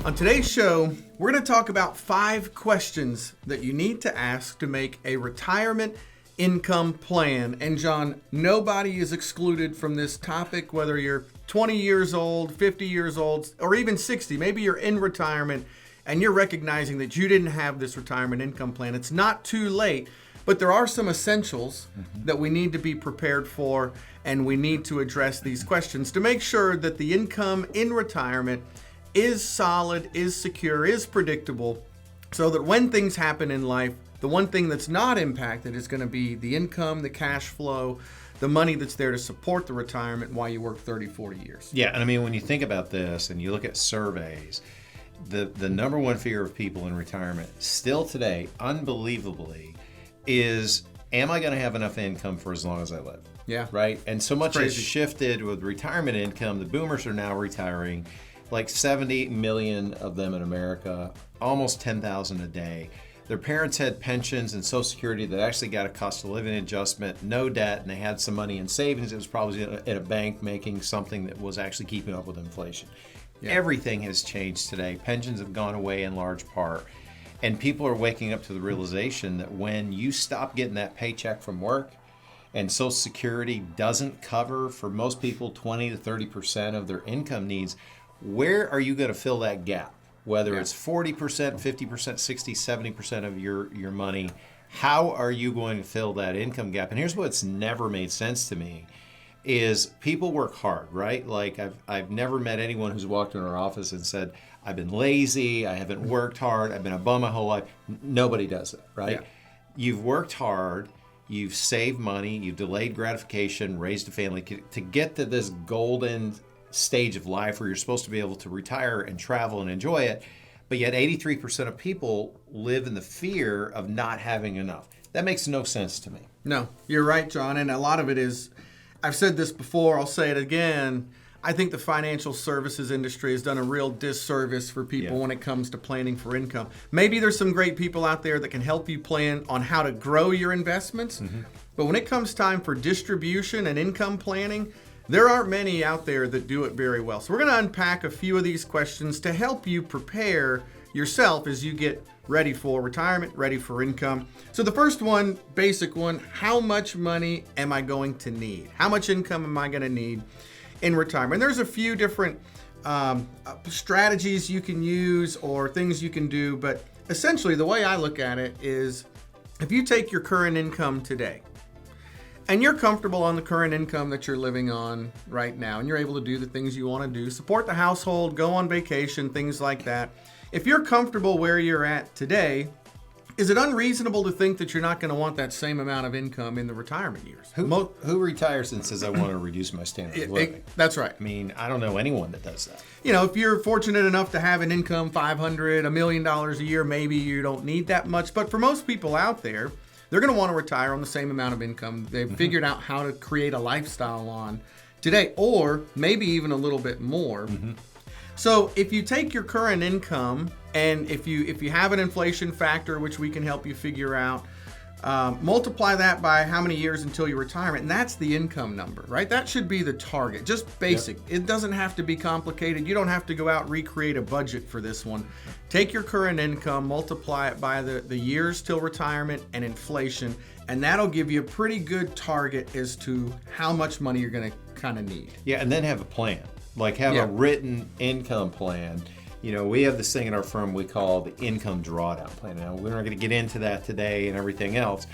On today's show, we're going to talk about 5 questions that you need to ask to make a retirement income plan. And John, nobody is excluded from this topic, whether you're 20 years old, 50 years old, or even 60. Maybe you're in retirement and you're recognizing that you didn't have this retirement income plan. It's not too late, but there are some essentials that we need to be prepared for, and we need to address these questions to make sure that the income in retirement is solid, is secure, is predictable, so that when things happen in life, the one thing that's not impacted is going to be the income, the cash flow, the money that's there to support the retirement while you work 30, 40 years. Yeah, and I mean, when you think about this and you look at surveys, the number one fear of people in retirement still today, unbelievably, is, am I going to have enough income for as long as I live? Yeah. Right? And so much has Crazy. shifted with retirement income. The boomers are now retiring, like 70 million of them in America, almost 10,000 a day. Their parents had pensions and Social Security that actually got a cost of living adjustment, no debt, and they had some money in savings. It was probably at a bank making something that was actually keeping up with inflation. Yeah. Everything has changed today. Pensions have gone away in large part. And people are waking up to the realization that when you stop getting that paycheck from work and Social Security doesn't cover, for most people, 20 to 30% of their income needs, where are you going to fill that gap? Whether it's 40%, 50%, 60, 70% of your money, how are you going to fill that income gap? And here's what's never made sense to me is people work hard, right? Like I've never met anyone who's walked in our office and said, I've been lazy, I haven't worked hard, I've been a bum my whole life. Nobody does that, right? Yeah. You've worked hard, you've saved money, you've delayed gratification, raised a family to get to this golden stage of life where you're supposed to be able to retire and travel and enjoy it, but yet 83% of people live in the fear of not having enough. That makes no sense to me. No, you're right, John, and a lot of it is, I've said this before, I'll say it again, I think the financial services industry has done a real disservice for people when it comes to planning for income. Maybe there's some great people out there that can help you plan on how to grow your investments, but when it comes time for distribution and income planning, there aren't many out there that do it very well. So we're going to unpack a few of these questions to help you prepare yourself as you get ready for retirement, ready for income. So the first one, basic one, how much money am I going to need? How much income am I going to need in retirement? And there's a few different strategies you can use or things you can do, but essentially the way I look at it is if you take your current income today, and you're comfortable on the current income that you're living on right now, and you're able to do the things you want to do, support the household, go on vacation, things like that. If you're comfortable where you're at today, is it unreasonable to think that you're not going to want that same amount of income in the retirement years? Who retires and says, I want to reduce my standard of living? That's right. I mean, I don't know anyone that does that. You know, if you're fortunate enough to have an income, $500, $1 million a year, maybe you don't need that much. But for most people out there, they're going to want to retire on the same amount of income they've figured out how to create a lifestyle on today, or maybe even a little bit more. So if you take your current income and if you have an inflation factor, which we can help you figure out, multiply that by how many years until your retirement, and that's the income number, right? That should be the target, just basic. Yep. It doesn't have to be complicated. You don't have to go out and recreate a budget for this one. Take your current income, multiply it by the years till retirement and inflation, and that'll give you a pretty good target as to how much money you're going to kind of need. Yeah, and then have a plan, like have a written income plan. You know, we have this thing in our firm we call the income drawdown plan. Now, we're not going to get into that today and everything else.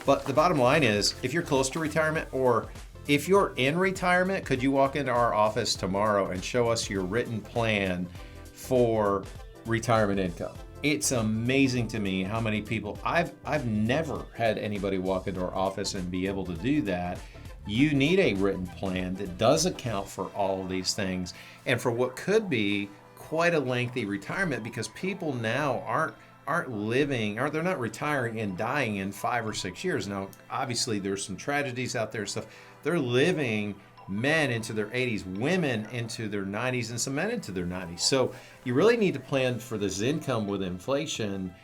But the bottom line is, if you're close to retirement or if you're in retirement, could you walk into our office tomorrow and show us your written plan for retirement income? It's amazing to me how many people, I've never had anybody walk into our office and be able to do that. You need a written plan that does account for all of these things and for what could be quite a lengthy retirement, because people now they're not retiring and dying in 5 or 6 years. Now, obviously there's some tragedies out there and stuff. They're living, men into their 80s, women into their 90s, and some men into their 90s. So you really need to plan for this income with inflation,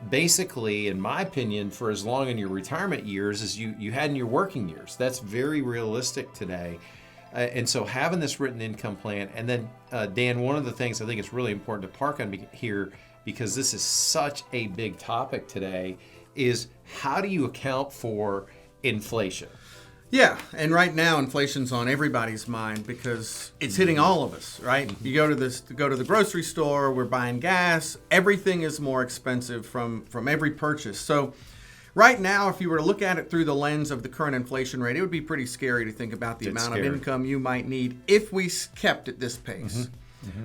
basically, in my opinion, for as long in your retirement years as you had in your working years. That's very realistic today. And so having this written income plan, and then Dan, one of the things I think it's really important to park on here, because this is such a big topic today, is how do you account for inflation? Yeah, and right now inflation's on everybody's mind because it's hitting all of us, right? You go to the grocery store, we're buying gas, everything is more expensive from every purchase. So right now, if you were to look at it through the lens of the current inflation rate, it would be pretty scary to think about the amount of income you might need if we kept at this pace.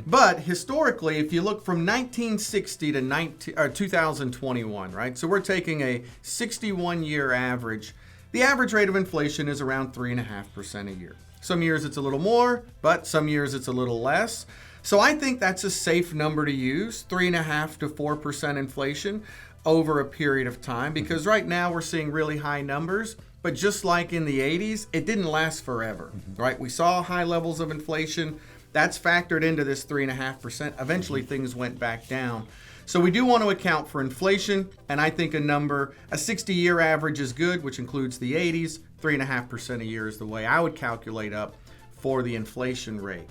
But historically, if you look from 1960 to 2021, right? So we're taking a 61-year average. The average rate of inflation is around 3.5% a year. Some years it's a little more, but some years it's a little less. So I think that's a safe number to use, 3.5% to 4% inflation over a period of time, because right now we're seeing really high numbers. But just like in the 80s, it didn't last forever, right? We saw high levels of inflation. That's factored into this 3.5%. Eventually things went back down. So we do want to account for inflation, and I think a 60-year average is good, which includes the 80s. 3.5% a year is the way I would calculate up for the inflation rate.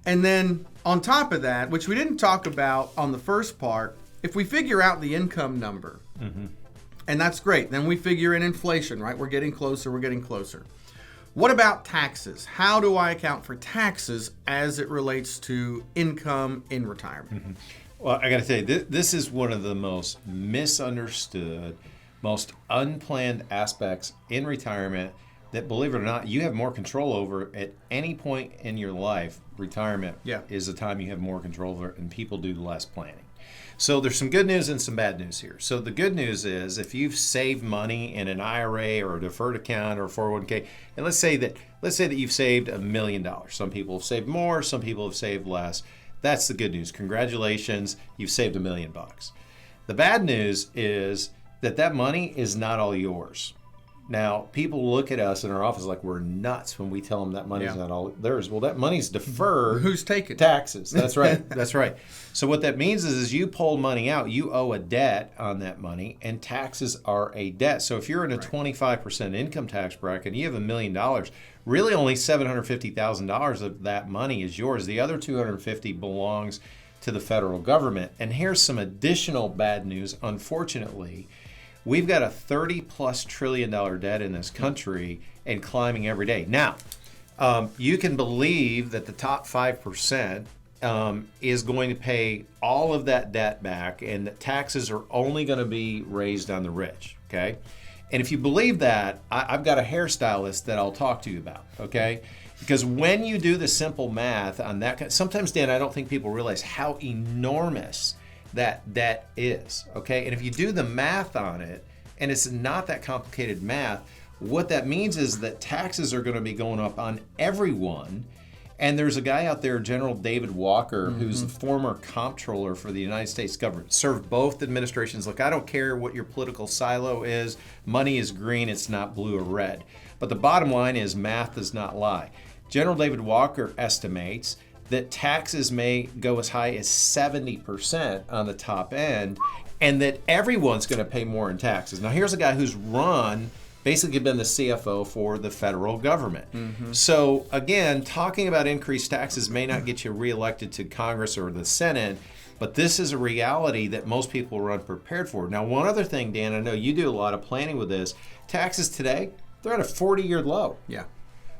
And then on top of that, which we didn't talk about on the first part, if we figure out the income number, and that's great, then we figure in inflation, right? We're getting closer. What about taxes? How do I account for taxes as it relates to income in retirement? Well, I got to tell you, this is one of the most misunderstood, most unplanned aspects in retirement that, believe it or not, you have more control over at any point in your life. Retirement is the time you have more control over, and people do less planning. So there's some good news and some bad news here. So the good news is if you've saved money in an IRA or a deferred account or a 401k, and let's say that you've saved $1 million. Some people have saved more, some people have saved less. That's the good news. Congratulations, you've saved $1 million. The bad news is that money is not all yours. Now, people look at us in our office like we're nuts when we tell them that money's not all theirs. Well, that money's deferred. Who's taking taxes? That's right. That's right. So what that means is you pull money out, you owe a debt on that money, and taxes are a debt. So if you're in a 25% income tax bracket and you have $1 million, really only $750,000 of that money is yours. The other $250,000 belongs to the federal government. And here's some additional bad news. Unfortunately, we've got a $30+ trillion debt in this country and climbing every day. Now, you can believe that the top 5% is going to pay all of that debt back, and that taxes are only going to be raised on the rich, okay? And if you believe that, I've got a hairstylist that I'll talk to you about, okay? Because when you do the simple math on that, sometimes, Dan, I don't think people realize how enormous that debt is, okay? And if you do the math on it, and it's not that complicated math, what that means is that taxes are going to be going up on everyone. And there's a guy out there, General David Walker, who's the former comptroller for the United States government, served both administrations. Look, I don't care what your political silo is. Money is green, it's not blue or red. But the bottom line is math does not lie. General David Walker estimates that taxes may go as high as 70% on the top end, and that everyone's going to pay more in taxes. Now, here's a guy who's basically been the CFO for the federal government. So, again, talking about increased taxes may not get you reelected to Congress or the Senate, but this is a reality that most people are unprepared for. Now, one other thing, Dan, I know you do a lot of planning with this. Taxes today, they're at a 40-year low. Yeah.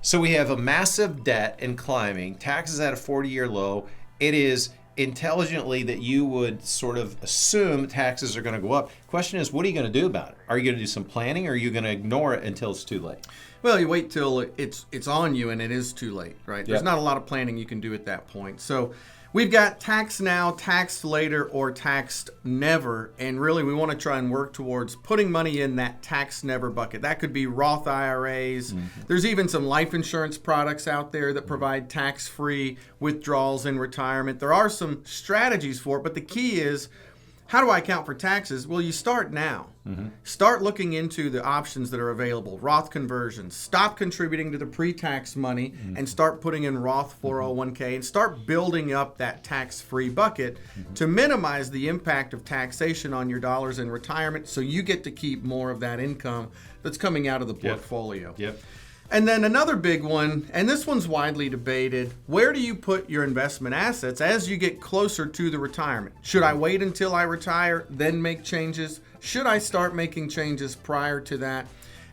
So we have a massive debt and climbing, taxes at a 40-year low. It is intelligently that you would sort of assume taxes are going to go up. Question is, what are you going to do about it? Are you going to do some planning, or are you going to ignore it until it's too late? Well, you wait till it's on you and it is too late, right? There's not a lot of planning you can do at that point. So we've got tax now, taxed later, or taxed never. And really, we want to try and work towards putting money in that tax never bucket. That could be Roth IRAs. There's even some life insurance products out there that provide tax-free withdrawals in retirement. There are some strategies for it, but the key is, how do I account for taxes? Well, you start now. Start looking into the options that are available. Roth conversions. Stop contributing to the pre-tax money and start putting in Roth 401k and start building up that tax-free bucket to minimize the impact of taxation on your dollars in retirement, so you get to keep more of that income that's coming out of the portfolio. And then another big one, and this one's widely debated, where do you put your investment assets as you get closer to the retirement? Should I wait until I retire, then make changes? Should I start making changes prior to that?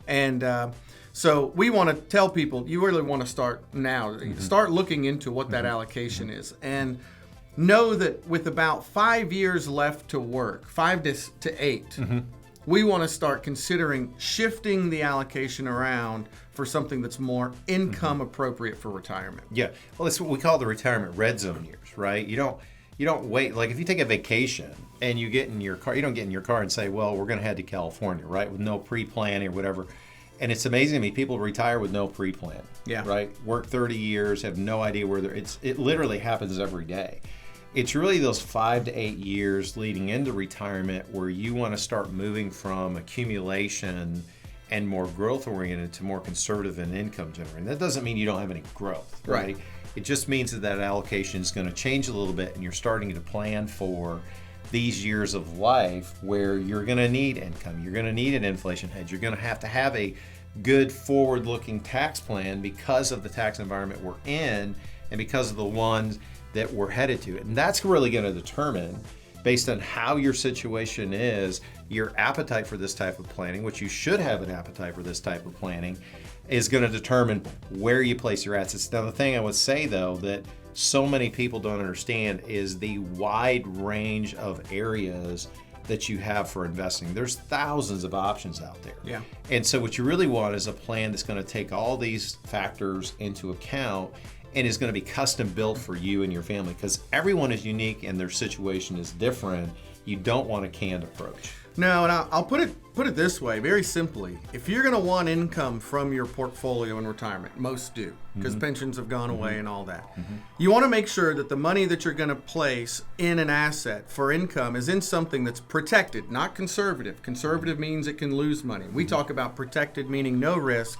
And so we want to tell people, you really want to start now. Start looking into what that allocation is. And know that with about 5 years left to work, 5 to 8, we want to start considering shifting the allocation around for something that's more income appropriate for retirement. Yeah, well, it's what we call the retirement red zone years, right? You don't wait. Like if you take a vacation and you get in your car, you don't get in your car and say, well, we're going to head to California, right? With no pre-planning or whatever. And it's amazing to me, people retire with no pre-plan. Yeah. Right? Work 30 years, have no idea where they're, it literally happens every day. It's really those 5 to 8 years leading into retirement where you want to start moving from accumulation and more growth oriented to more conservative and income generating. That doesn't mean you don't have any growth, right? It just means that allocation is going to change a little bit and you're starting to plan for these years of life where you're going to need income, you're going to need an inflation hedge, you're going to have a good forward-looking tax plan because of the tax environment we're in and because of the ones that we're headed to. And that's really going to determine, based on how your situation is, your appetite for this type of planning, which you should have an appetite for this type of planning, is going to determine where you place your assets. Now, the thing I would say, though, that so many people don't understand is the wide range of areas that you have for investing. There's thousands of options out there. Yeah. And so what you really want is a plan that's going to take all these factors into account and is going to be custom built for you and your family, because everyone is unique and their situation is different. You don't want a canned approach. No, and I'll put it this way, very simply. If you're going to want income from your portfolio in retirement, most do, because pensions have gone away and all that. You want to make sure that the money that you're going to place in an asset for income is in something that's protected, not conservative. Conservative means it can lose money. We talk about protected, meaning no risk.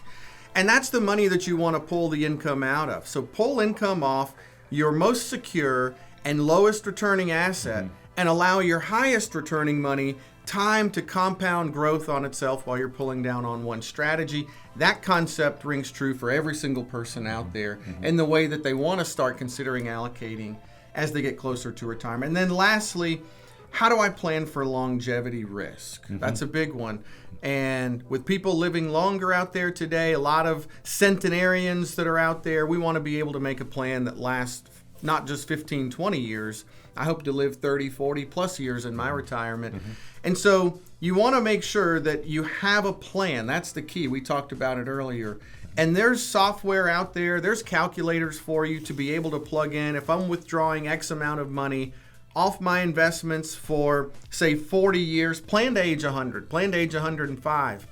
And that's the money that you want to pull the income out of. So pull income off your most secure and lowest returning asset and allow your highest returning money time to compound growth on itself while you're pulling down on one strategy. That concept rings true for every single person out there in the way that they want to start considering allocating as they get closer to retirement. And then lastly, how do I plan for longevity risk? That's a big one. And with people living longer out there today, a lot of centenarians that are out there, we want to be able to make a plan that lasts not just 15, 20 years. I hope to live 30, 40 plus years in my retirement. And so you want to make sure that you have a plan. That's the key. We talked about it earlier. And there's software out there. There's calculators for you to be able to plug in. If I'm withdrawing X amount of money off my investments for, say, 40 years, plan to age 100, plan to age 105.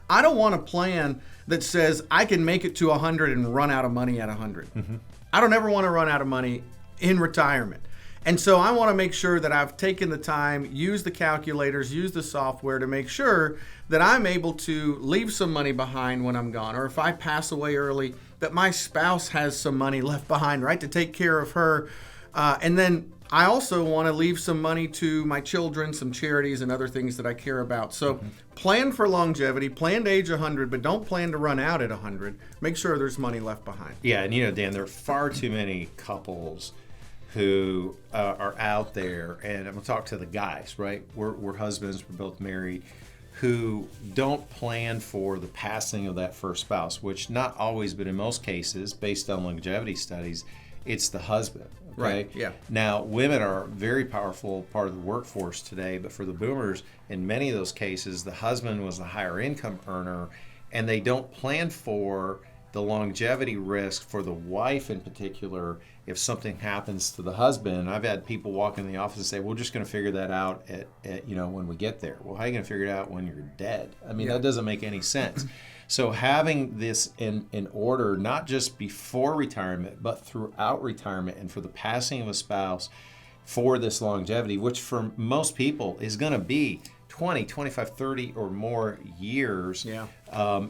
I don't want a plan that says I can make it to 100 and run out of money at 100. I don't ever want to run out of money in retirement. And so I want to make sure that I've taken the time, use the calculators, use the software to make sure that I'm able to leave some money behind when I'm gone. Or if I pass away early, that my spouse has some money left behind, right, to take care of her. And then I also want to leave some money to my children, some charities and other things that I care about. So plan for longevity, plan to age 100, but don't plan to run out at 100. Make sure there's money left behind. Yeah, and Dan, there are far too many couples who are out there, and I'm going to talk to the guys, right? We're husbands, we're both married, who don't plan for the passing of that first spouse, which not always, but in most cases, based on longevity studies, it's the husband. Okay? Right, yeah. Now, women are a very powerful part of the workforce today, but for the boomers, in many of those cases, the husband was the higher income earner, and they don't plan for the longevity risk for the wife in particular if something happens to the husband. I've had people walk in the office and say, we're just going to figure that out at when we get there. Well, how are you going to figure it out when you're dead? I mean, that doesn't make any sense. So having this in order, not just before retirement, but throughout retirement and for the passing of a spouse for this longevity, which for most people is going to be 20, 25, 30 or more years,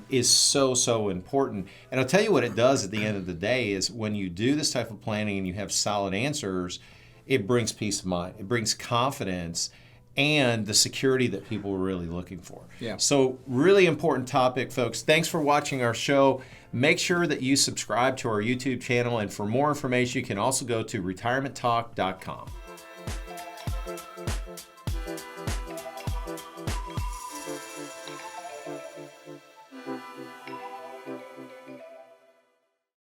is so important. And I'll tell you what it does at the end of the day is when you do this type of planning and you have solid answers, it brings peace of mind. It brings confidence and the security that people are really looking for. Yeah. So really important topic, folks. Thanks for watching our show. Make sure that you subscribe to our YouTube channel, and for more information, you can also go to retirementtalk.com.